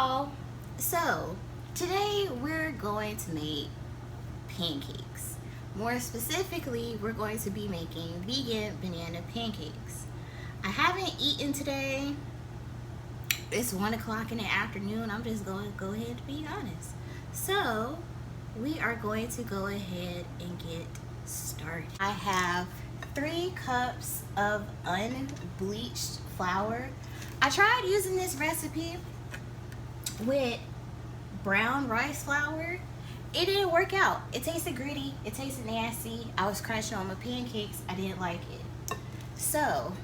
y'all. So today we're going to make pancakes. More specifically, we're going to be making vegan banana pancakes. I haven't eaten today. It's 1 o'clock in the afternoon. I'm just going to go ahead to be honest. So we are going to go ahead and get started. I have 3 cups of unbleached flour. I tried using this recipe with brown rice flour. It didn't work out. It tasted gritty. It tasted nasty. I was crunching on my pancakes. I didn't like it. So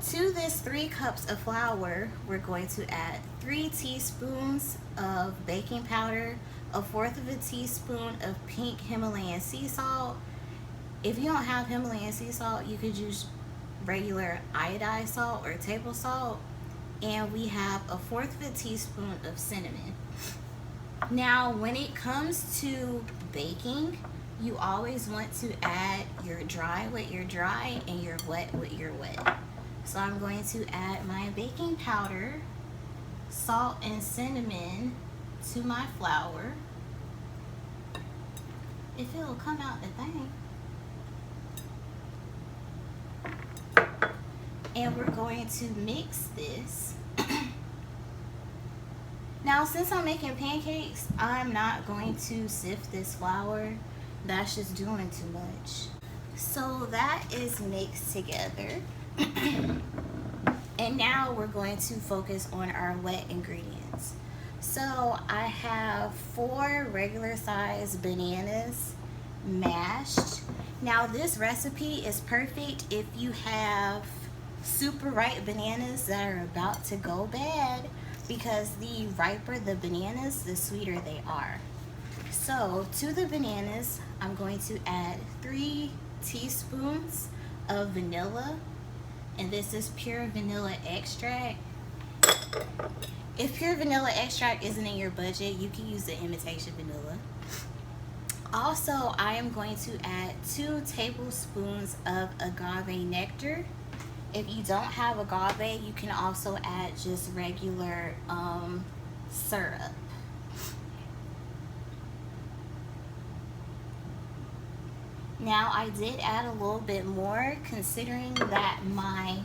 to this 3 cups of flour, we're going to add 3 teaspoons of baking powder, 1/4 of a teaspoon of pink Himalayan sea salt. If you don't have Himalayan sea salt, you could use regular iodized salt or table salt. And we have 1/4 of a teaspoon of cinnamon. Now, when it comes to baking, you always want to add your dry with your dry and your wet with your wet. So I'm going to add my baking powder, salt, and cinnamon to my flour. If it'll come out the thing. And we're going to mix this. Now, since I'm making pancakes, I'm not going to sift this flour. That's just doing too much. So that is mixed together. And now we're going to focus on our wet ingredients. So I have 4 regular size bananas mashed. Now this recipe is perfect if you have super ripe bananas that are about to go bad, because the riper the bananas, the sweeter they are. So to the bananas, I'm going to add 3 teaspoons of vanilla, and this is pure vanilla extract. If pure vanilla extract isn't in your budget, you can use the imitation vanilla. Also, I am going to add 2 tablespoons of agave nectar. If you don't have agave, you can also add just regular syrup. Now, I did add a little bit more considering that my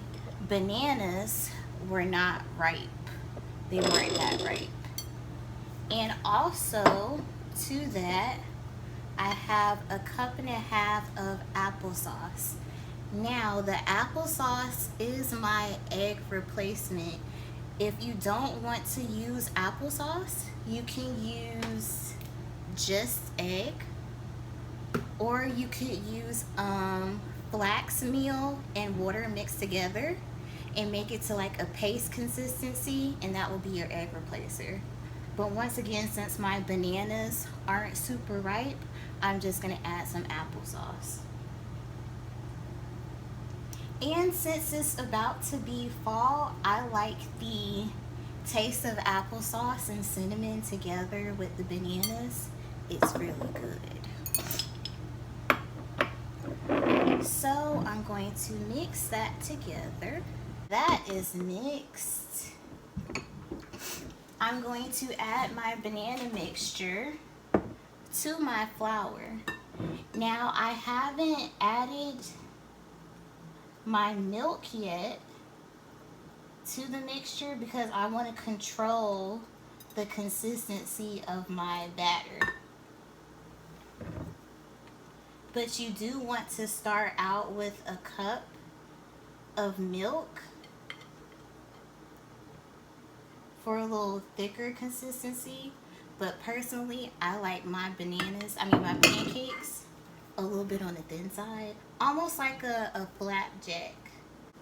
bananas were not ripe. They weren't that ripe. And also to that, I have 1.5 cups of applesauce. Now, the applesauce is my egg replacement. If you don't want to use applesauce, you can use just egg, or you could use flax meal and water mixed together and make it to like a paste consistency, and that will be your egg replacer. But once again, since my bananas aren't super ripe, I'm just gonna add some applesauce. And since it's about to be fall, I like the taste of applesauce and cinnamon together with the bananas. It's really good. So I'm going to mix that together. That is mixed. I'm going to add my banana mixture to my flour. Now, I haven't added my milk yet to the mixture because I want to control the consistency of my batter. But you do want to start out with 1 cup of milk for a little thicker consistency. But personally, I like my my pancakes a little bit on the thin side, almost like a flapjack.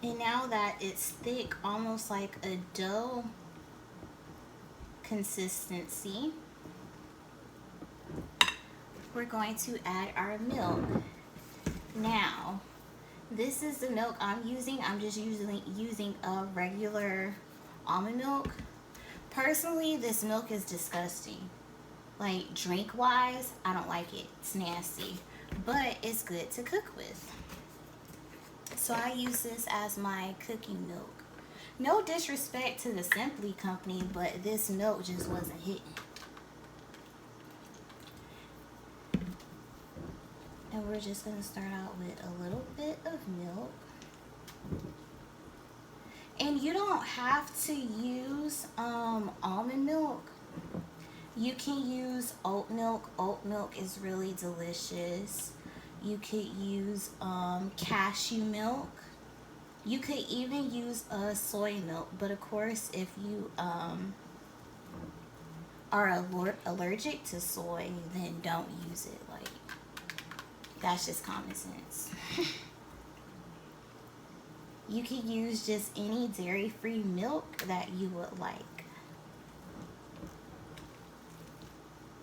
And now that it's thick, almost like a dough consistency, we're going to add our milk. Now, this is the milk I'm using. I'm just using a regular almond milk. Personally, this milk is disgusting. Like, drink wise, I don't like it. It's nasty, but it's good to cook with. So I use this as my cooking milk. No disrespect to the Simply Company, but this milk just wasn't hitting. And we're just going to start out with a little bit of milk. And you don't have to use almond milk. You can use oat milk. Oat milk is really delicious. You could use cashew milk. You could even use soy milk. But of course, if you are allergic to soy, then don't use it. Like, that's just common sense. You can use just any dairy-free milk that you would like.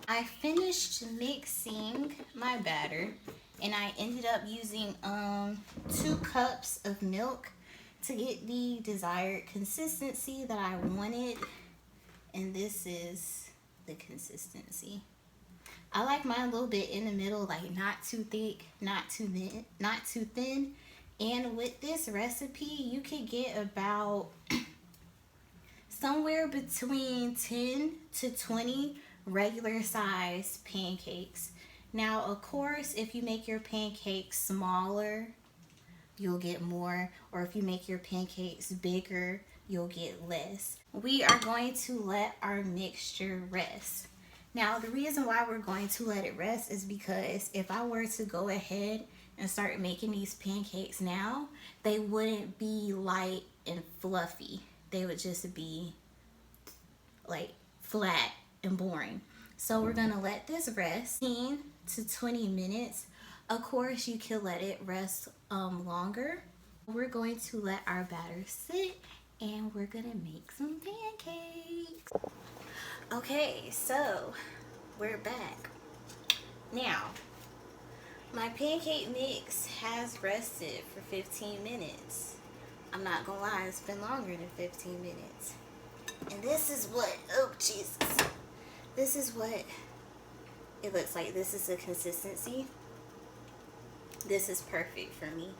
I finished mixing my batter, and I ended up using 2 cups of milk to get the desired consistency that I wanted. And this is the consistency. I like mine a little bit in the middle, like not too thick, not too thin. And with this recipe, you could get about somewhere between 10 to 20 regular size pancakes. Now, of course, if you make your pancakes smaller, you'll get more. Or if you make your pancakes bigger, you'll get less. We are going to let our mixture rest. Now, the reason why we're going to let it rest is because if I were to go ahead and start making these pancakes now, they wouldn't be light and fluffy. They would just be like flat and boring. So we're gonna let this rest 15 to 20 minutes. Of course, you can let it rest longer. We're going to let our batter sit and we're gonna make some pancakes. Okay, so we're back. Now, my pancake mix has rested for 15 minutes. I'm not gonna lie, it's been longer than 15 minutes. And this is what, oh Jesus. This is what it looks like. This is the consistency. This is perfect for me.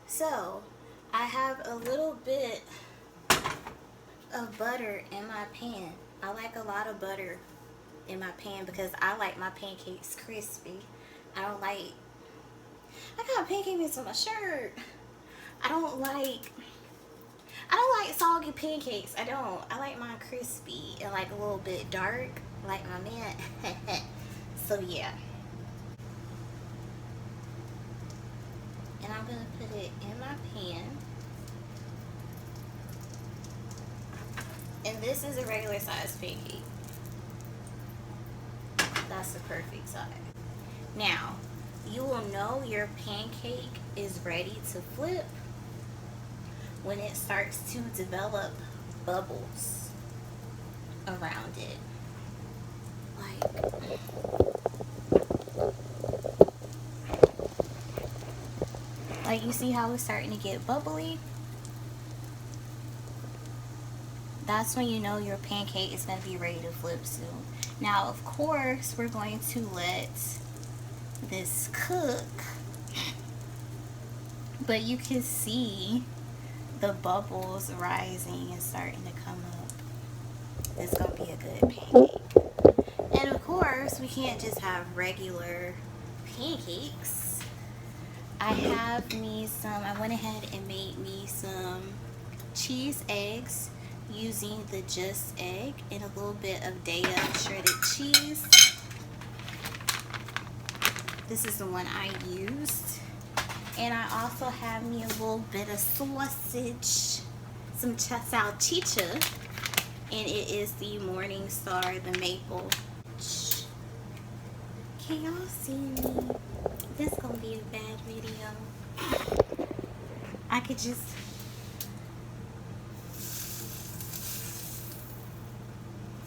So, I have a little bit of butter in my pan. I like a lot of butter in my pan because I like my pancakes crispy. I got pancake mix on my shirt. I don't like soggy pancakes. I don't. I like mine crispy and like a little bit dark, like my man. So yeah. And I'm gonna put it in my pan. And this is a regular size pancake. That's the perfect size. Now, you will know your pancake is ready to flip when it starts to develop bubbles around it. Like you see how it's starting to get bubbly? That's when you know your pancake is going to be ready to flip soon. Now, of course, we're going to let this cook, but you can see the bubbles rising and starting to come up. It's gonna be a good pancake. And of course, we can't just have regular pancakes. I went ahead and made me some cheese eggs using the Just Egg and a little bit of Daya shredded cheese. This is the one I used. And I also have me a little bit of sausage, some salchicha, and it is the Morning Star, the maple. Can y'all see me? This is gonna be a bad video. I could just...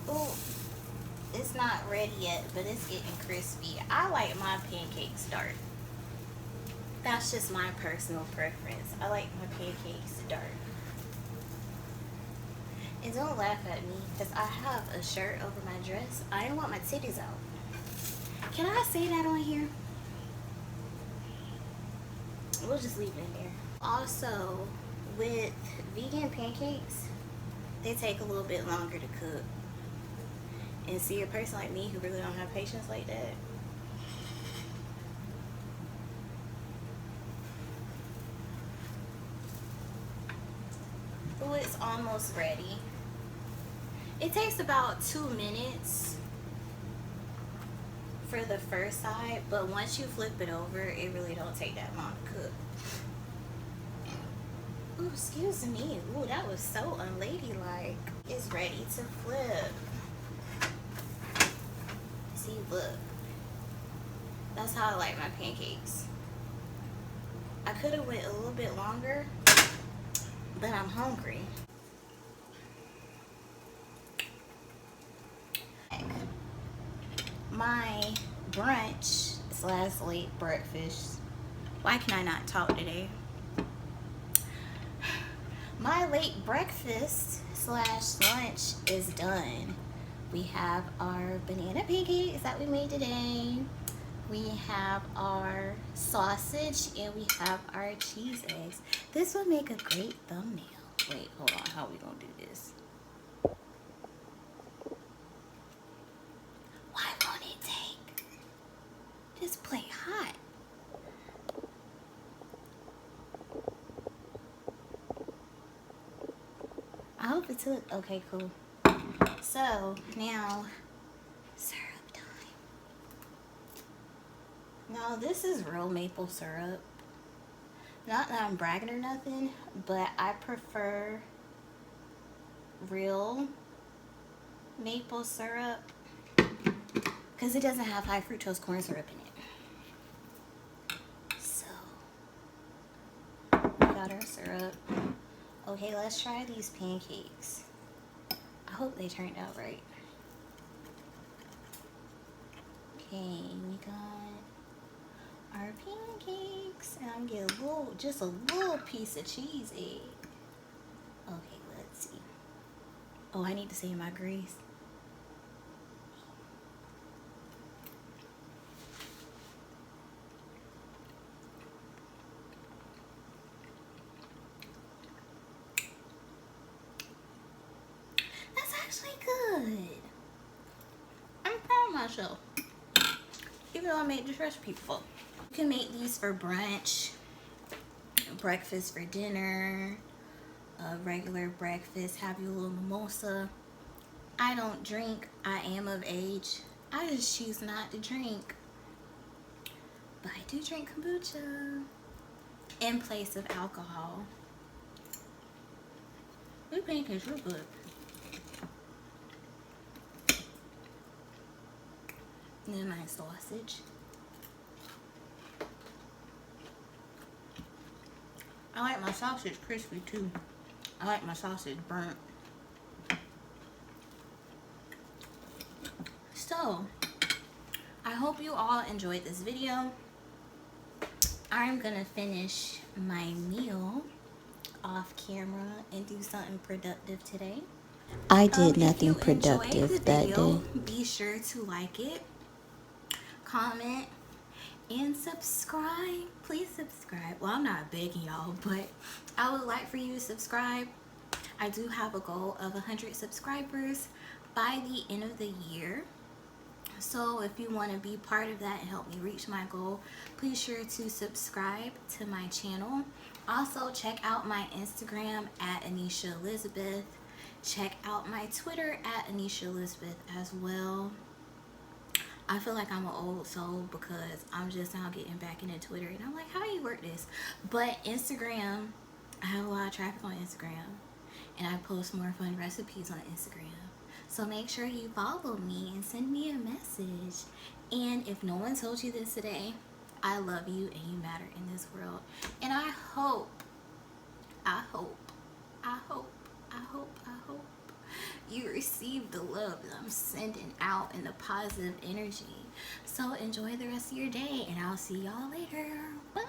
Oh, it's not ready yet, but it's getting crispy. I like my pancakes dark. That's just my personal preference. I like my pancakes dark. And don't laugh at me, because I have a shirt over my dress. I don't want my titties out. Can I say that on here? We'll just leave it in there. Also, with vegan pancakes, they take a little bit longer to cook. And see, a person like me who really don't have patience like that, oh, it's almost ready. It takes about 2 minutes for the first side, but once you flip it over, it really don't take that long to cook. Ooh, excuse me. Ooh, that was so unladylike. It's ready to flip. See, look. That's how I like my pancakes. I could have went a little bit longer, but I'm hungry. My brunch / late breakfast. Why can I not talk today? My late breakfast / lunch is done. We have our banana pancakes that we made today. We have our sausage and we have our cheese eggs. This will make a great thumbnail. Wait, hold on. How are we gonna do this? Why won't it take? This plate hot. I hope it took. Okay, cool. So now, syrup time. Now this is real maple syrup. Not that I'm bragging or nothing, but I prefer real maple syrup because it doesn't have high fructose corn syrup in it. So we got our syrup. Okay, let's try these pancakes. I hope they turned out right. Okay, we got our pancakes, and I'm getting just a little piece of cheese egg. Okay, let's see. Oh, I need to save my grease. That's actually good. I'm proud of myself. Even though I made this recipe before. You can make these for brunch, breakfast for dinner, regular breakfast, have your little mimosa. I don't drink. I am of age. I just choose not to drink. But I do drink kombucha in place of alcohol. These pancakes are good. And then my sausage. I like my sausage crispy too. I like my sausage burnt. So, I hope you all enjoyed this video. I'm gonna finish my meal off camera and do something productive today. I did nothing productive that day. Be sure to like it, comment, and subscribe. Please subscribe. Well, I'm not begging y'all, but I would like for you to subscribe. I do have a goal of 100 subscribers by the end of the year. So if you want to be part of that and help me reach my goal, please sure to subscribe to my channel. Also check out my Instagram at Anisha Elizabeth. Check out my Twitter at Anisha Elizabeth as well. I feel like I'm an old soul because I'm just now getting back into Twitter and I'm like, how do you work this? But Instagram, I have a lot of traffic on Instagram and I post more fun recipes on Instagram. So make sure you follow me and send me a message. And if no one told you this today, I love you and you matter in this world. And I hope you receive the love that I'm sending out and the positive energy. So enjoy the rest of your day and I'll see y'all later. Bye.